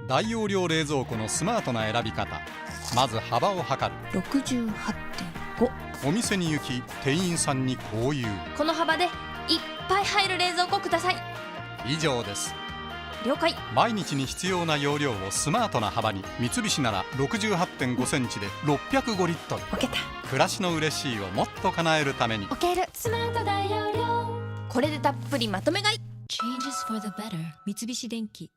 大容量冷蔵庫のスマートな選び方。まず幅を測る。 68.5。 お店に行き店員さんにこう言う。この幅でいっぱい入る冷蔵庫ください。以上です。了解。毎日に必要な容量をスマートな幅に。三菱なら 68.5 センチで605リットル。オケた。暮らしの嬉しいをもっと叶えるために。オケる。スマート大容量。これでたっぷりまとめ買い。Changes for the better 三菱電機。